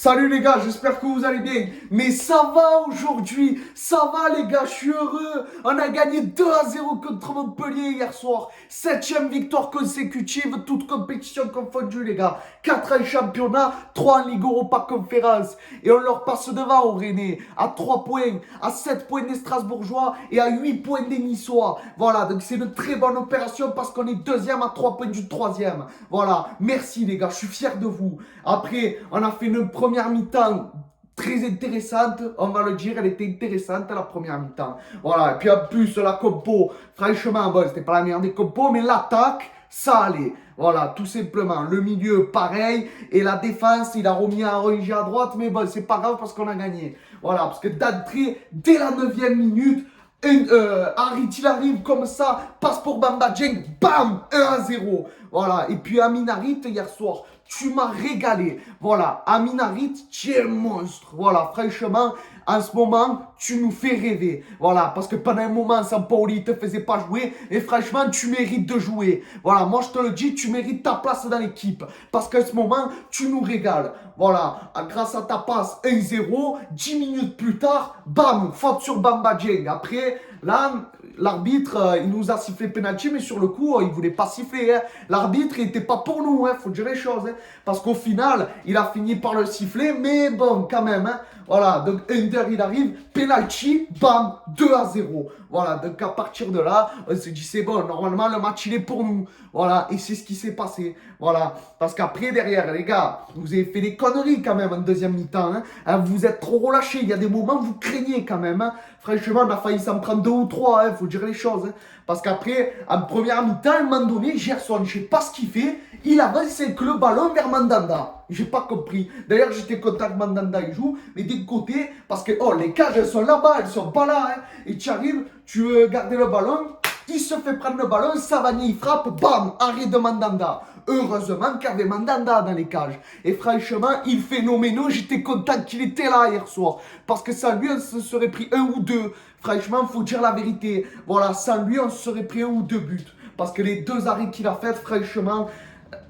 Salut les gars, j'espère que vous allez bien. Mais ça va aujourd'hui, ça va les gars, je suis heureux. On a gagné 2-0 contre Montpellier hier soir. 7e victoire consécutive, toute compétition confondue les gars. 4 en championnat, 3 en Ligue Europa Conférence. Et on leur passe devant au Rennais, à 3 points, à 7 points des Strasbourgeois et à 8 points des Niçois. Voilà, donc c'est une très bonne opération parce qu'on est deuxième à 3 points du troisième. Voilà, merci les gars, je suis fier de vous. Après, on a fait une première mi-temps très intéressante, on va le dire, elle était intéressante la première mi-temps. Voilà, et puis en plus la compo, franchement, bon, c'était pas la meilleure des compos, mais l'attaque, ça allait. Voilà, tout simplement. Le milieu, pareil, et la défense, il a remis un rangé à droite, mais bon, c'est pas grave parce qu'on a gagné. Voilà, parce que d'entrée, dès la 9e minute, Harit il arrive comme ça, passe pour Bamba Dieng, bam, 1-0. Voilà, et puis Amin Harit hier soir, tu m'as régalé. Voilà, Amin Harit, tu es un monstre. Voilà, franchement, en ce moment, tu nous fais rêver. Voilà, parce que pendant un moment, Sampaoli te faisait pas jouer. Et franchement, tu mérites de jouer. Voilà, moi je te le dis, tu mérites ta place dans l'équipe. Parce qu'en ce moment, tu nous régales. Voilà, grâce à ta passe 1-0, 10 minutes plus tard, bam, faute sur Bamba Dieng. Après, là, l'arbitre, il nous a sifflé penalty, mais sur le coup, il voulait pas siffler. Hein. L'arbitre, il était pas pour nous, hein, faut dire les choses. Hein, parce qu'au final, il a fini par le siffler, mais bon, quand même. Hein, voilà, donc Under, il arrive, penalty, bam, 2-0. Voilà, donc à partir de là, on se dit c'est bon, normalement, le match, il est pour nous. Voilà, et c'est ce qui s'est passé. Voilà, parce qu'après, derrière, les gars, vous avez fait des conneries quand même en deuxième mi-temps. Hein, vous êtes trop relâchés. Il y a des moments où vous craignez quand même. Hein. Franchement, on a failli s'en prendre 2 ou 3, il faut dire les choses. Hein. Parce qu'après, en première mi-temps, à un moment donné, Gerson, je ne sais pas ce qu'il fait, il avance avec le ballon vers Mandanda. J'ai pas compris. D'ailleurs, j'étais content que Mandanda il joue, mais d'un côté, parce que oh, les cages, elles sont là-bas, elles sont pas là. Hein. Et tu arrives, tu veux garder le ballon, il se fait prendre le ballon, Savani, il frappe, bam, arrêt de Mandanda. Heureusement qu'il y avait Mandanda dans les cages. Et franchement, il phénoménal. J'étais content qu'il était là hier soir. Parce que sans lui, on se serait pris 1 ou 2. Franchement, il faut dire la vérité. Voilà, sans lui, on se serait pris 1 ou 2 buts. Parce que les 2 arrêts qu'il a fait, franchement,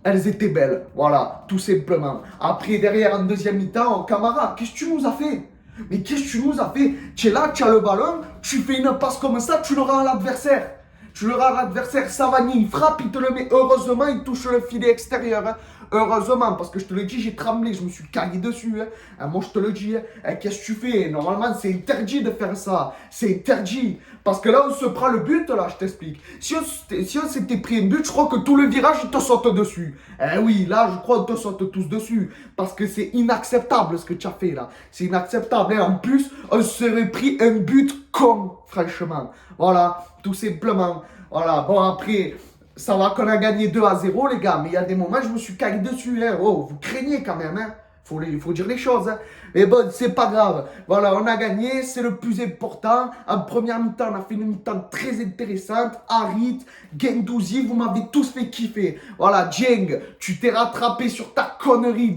elles étaient belles. Voilà, tout simplement. Après, derrière, en deuxième mi-temps, Camara, qu'est-ce que tu nous as fait? Mais qu'est-ce que tu nous as fait? Tu es là, tu as le ballon, tu fais une passe comme ça, tu le rends à l'adversaire. Tu le rends à l'adversaire, Savani, il frappe, il te le met. Heureusement, il touche le filet extérieur. Hein. Heureusement, parce que je te le dis, j'ai tremblé, je me suis caillé dessus. Hein. Moi, je te le dis, hein. Qu'est-ce que tu fais? Normalement, c'est interdit de faire ça. C'est interdit. Parce que là, on se prend le but, là, je t'explique. Si on s'était pris un but, je crois que tout le virage, il te saute dessus. Eh oui, là, je crois qu'on te saute tous dessus. Parce que c'est inacceptable ce que tu as fait, là. C'est inacceptable. Et en plus, on serait pris un but comme, franchement. Voilà, tout simplement. Voilà, bon, après, ça va qu'on a gagné 2-0, les gars. Mais il y a des moments, je me suis caillé dessus. Hein. Oh, vous craignez quand même, hein. Faut dire les choses. Hein. Mais bon, c'est pas grave. Voilà, on a gagné, c'est le plus important. En première mi-temps, on a fait une mi-temps très intéressante. Harit, Guendouzi, vous m'avez tous fait kiffer. Voilà, Dieng, tu t'es rattrapé sur ta connerie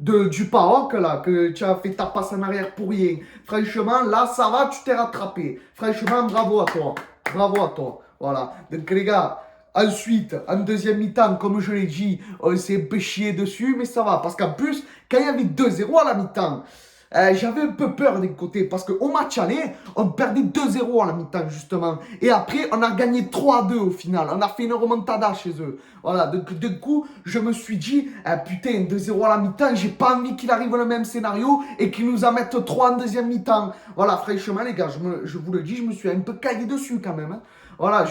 du PAOK, là, que tu as fait ta passe en arrière pour rien. Franchement, là, ça va, tu t'es rattrapé. Franchement, bravo à toi. Bravo à toi. Voilà. Donc, les gars, ensuite, en deuxième mi-temps, comme je l'ai dit, on s'est un peu chié dessus, mais ça va. Parce qu'en plus, quand il y avait 2-0 à la mi-temps, j'avais un peu peur d'un côté. Parce qu'au match aller, on perdait 2-0 à la mi-temps, justement. Et après, on a gagné 3-2 au final. On a fait une remontada chez eux. Voilà. Donc, du coup, je me suis dit, putain, 2-0 à la mi-temps, j'ai pas envie qu'il arrive le même scénario et qu'ils nous en mettent 3 en deuxième mi-temps. Voilà, franchement, les gars, je vous le dis, je me suis un peu caillé dessus quand même. Hein. Voilà,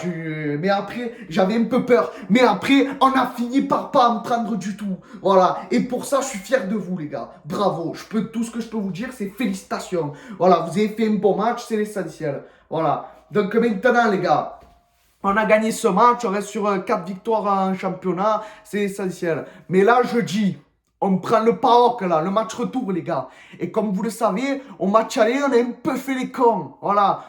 mais après, j'avais un peu peur. Mais après, on a fini par pas me prendre du tout. Voilà, et pour ça, je suis fier de vous, les gars. Bravo, tout ce que je peux vous dire, c'est félicitations. Voilà, vous avez fait un bon match, c'est l'essentiel. Voilà, donc maintenant, les gars, on a gagné ce match, on reste sur 4 victoires en championnat, c'est essentiel. Mais là, je dis... On prend le PAOK là, le match retour les gars. Et comme vous le savez, au match aller, on a un peu fait les cons. Voilà,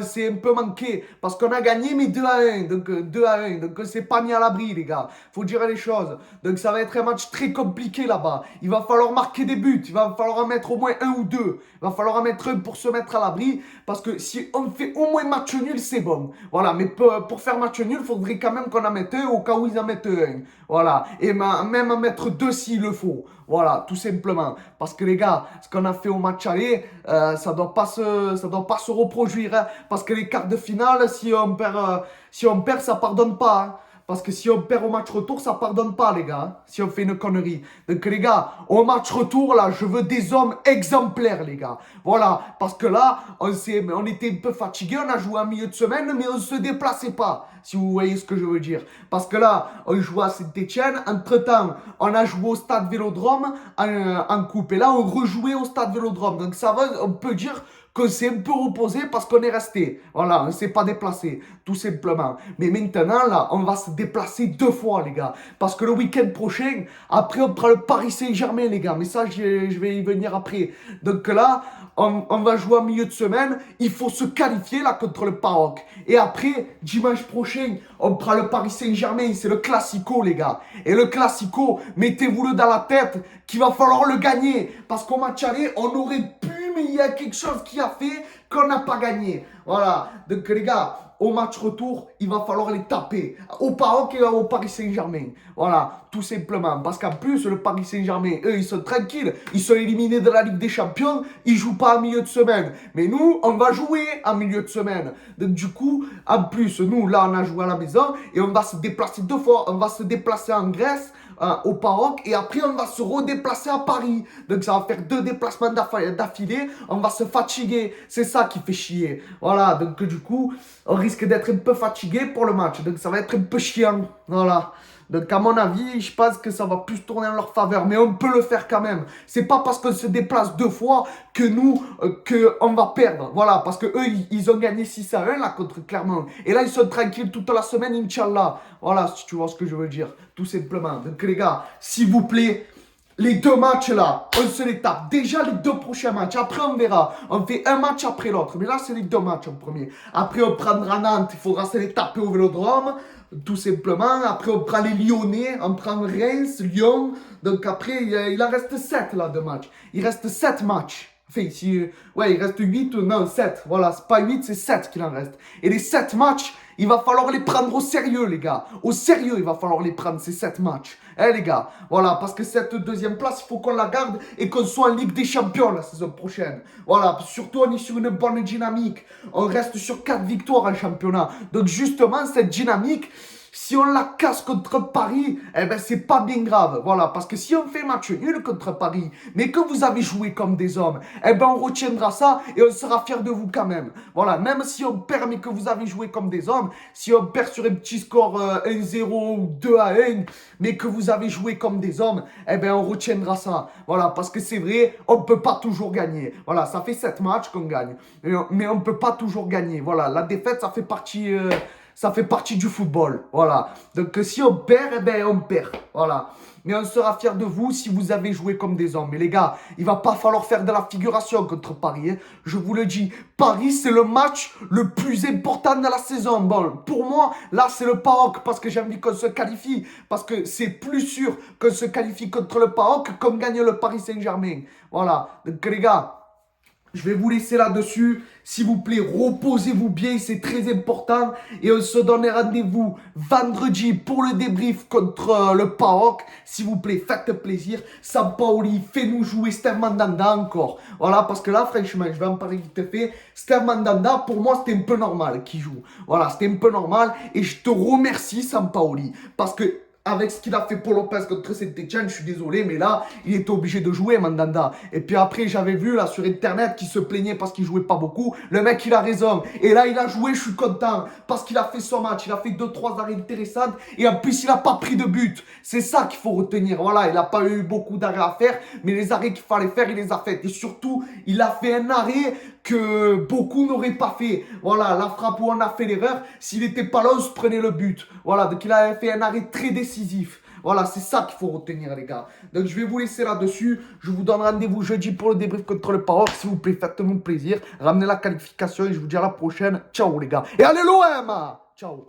c'est un peu manqué. Parce qu'on a gagné mais 2-1. Donc 2-1. Donc on s'est pas mis à l'abri les gars. Faut dire les choses. Donc ça va être un match très compliqué là-bas. Il va falloir marquer des buts. Il va falloir en mettre au moins 1 ou 2. Il va falloir en mettre un pour se mettre à l'abri. Parce que si on fait au moins match nul, c'est bon. Voilà, mais pour faire match nul, il faudrait quand même qu'on en mette un au cas où ils en mettent un. Voilà, et même en mettre 2 2 s'il le faut. Voilà, tout simplement. Parce que les gars, ce qu'on a fait au match aller, ça doit pas se reproduire. Hein. Parce que les quarts de finale, si on perd, ça pardonne pas. Hein. Parce que si on perd au match retour, ça pardonne pas, les gars. Hein, si on fait une connerie. Donc, les gars, au match retour, là, je veux des hommes exemplaires, les gars. Voilà. Parce que là, on était un peu fatigués. On a joué en milieu de semaine, mais on se déplaçait pas. Si vous voyez ce que je veux dire. Parce que là, on joue à Saint-Etienne. Entre-temps, on a joué au stade Vélodrome en coupe. Et là, on rejouait au stade Vélodrome. Donc, ça va, on peut dire qu'on s'est un peu reposé parce qu'on est resté. Voilà, on ne s'est pas déplacé, tout simplement. Mais maintenant, là, on va se déplacer 2 fois, les gars. Parce que le week-end prochain, après, on prend le Paris Saint-Germain, les gars. Mais ça, je vais y venir après. Donc là, on va jouer en milieu de semaine. Il faut se qualifier, là, contre le PAOK. Et après, dimanche prochain, on prend le Paris Saint-Germain. C'est le Classico, les gars. Et le Classico, mettez-vous-le dans la tête qu'il va falloir le gagner. Parce qu'au match aller, on aurait pu, mais il y a quelque chose qui a fait qu'on n'a pas gagné. Voilà. Donc, les gars, au match retour, il va falloir les taper. Au PAOK et au Paris Saint-Germain. Voilà, tout simplement. Parce qu'en plus, le Paris Saint-Germain, eux, ils sont tranquilles. Ils sont éliminés de la Ligue des Champions. Ils jouent pas en milieu de semaine. Mais nous, on va jouer en milieu de semaine. Donc, du coup, en plus, nous, là, on a joué à la maison. Et on va se déplacer 2 fois. On va se déplacer en Grèce. Au PAOK et après on va se redéplacer à Paris. Donc ça va faire 2 déplacements d'affilée. On va se fatiguer. C'est ça qui fait chier. Voilà, donc du coup, on risque d'être un peu fatigué pour le match. Donc ça va être un peu chiant. Voilà. Donc à mon avis, je pense que ça va plus tourner en leur faveur. Mais on peut le faire quand même. C'est pas parce qu'on se déplace 2 fois que nous, qu'on va perdre. Voilà, parce que eux, ils ont gagné 6-1 là contre Clermont. Et là, ils sont tranquilles toute la semaine, Inch'Allah. Voilà, si tu vois ce que je veux dire. Tout simplement. Donc les gars, s'il vous plaît, les 2 matchs là, on se les tape. Déjà les 2 prochains matchs. Après, on verra. On fait un match après l'autre. Mais là, c'est les 2 matchs en premier. Après, on prendra Nantes. Il faudra se les taper au Vélodrome. Tout simplement. Après, on prend les Lyonnais. On prend Reims, Lyon. Donc après, il en reste 7 là de matchs. Il reste 7 matchs. Enfin, ouais, il reste 8 ou non, 7. Voilà, c'est pas 8, c'est 7 qu'il en reste. Et les 7 matchs, il va falloir les prendre au sérieux, les gars. Au sérieux, il va falloir les prendre, ces 7 matchs. Hein, les gars. Voilà, parce que cette 2e place, il faut qu'on la garde et qu'on soit en Ligue des Champions la saison prochaine. Voilà, surtout, on est sur une bonne dynamique. On reste sur 4 victoires en championnat. Donc, justement, cette dynamique, si on la casse contre Paris, eh ben c'est pas bien grave. Voilà, parce que si on fait match nul contre Paris, mais que vous avez joué comme des hommes, eh ben on retiendra ça et on sera fiers de vous quand même. Voilà, même si on perd mais que vous avez joué comme des hommes, si on perd sur un petit score 1-0 ou 2-1, mais que vous avez joué comme des hommes, eh ben on retiendra ça. Voilà, parce que c'est vrai, on peut pas toujours gagner. Voilà, ça fait 7 matchs qu'on gagne, mais on peut pas toujours gagner. Voilà, la défaite, ça fait partie du football, voilà. Donc si on perd, eh ben on perd, voilà. Mais on sera fiers de vous si vous avez joué comme des hommes. Mais les gars, il va pas falloir faire de la figuration contre Paris. Hein. Je vous le dis, Paris, c'est le match le plus important de la saison. Bon, pour moi, là, c'est le PAOK parce que j'ai envie qu'on se qualifie. Parce que c'est plus sûr qu'on se qualifie contre le PAOK qu'on gagne le Paris Saint-Germain. Voilà. Donc les gars, je vais vous laisser là-dessus. S'il vous plaît, reposez-vous bien, c'est très important. Et on se donne rendez-vous vendredi pour le débrief contre le PAOK. S'il vous plaît, faites plaisir. Sampaoli, fais-nous jouer Steve Mandanda encore. Voilà, parce que là, franchement, je vais en parler vite fait. Steve Mandanda, pour moi, c'était un peu normal qu'il joue. Voilà, c'était un peu normal. Et je te remercie, Sampaoli. Parce que avec ce qu'il a fait pour Lopez contre Saint-Etienne, je suis désolé, mais là, il était obligé de jouer, Mandanda. Et puis après, j'avais vu là sur Internet qu'il se plaignait parce qu'il jouait pas beaucoup. Le mec, il a raison. Et là, il a joué, je suis content. Parce qu'il a fait son match. Il a fait 2-3 arrêts intéressants. Et en plus, il a pas pris de but. C'est ça qu'il faut retenir. Voilà, il a pas eu beaucoup d'arrêts à faire. Mais les arrêts qu'il fallait faire, il les a faits. Et surtout, il a fait un arrêt que beaucoup n'auraient pas fait. Voilà, la frappe où on a fait l'erreur, s'il n'était pas là, on se prenait le but. Voilà, donc il a fait un arrêt très décisif. Voilà, c'est ça qu'il faut retenir, les gars. Donc, je vais vous laisser là-dessus. Je vous donne rendez-vous jeudi pour le débrief contre le PAOK. S'il vous plaît, faites-moi plaisir. Ramenez la qualification et je vous dis à la prochaine. Ciao, les gars. Et allez l'OM! Ciao.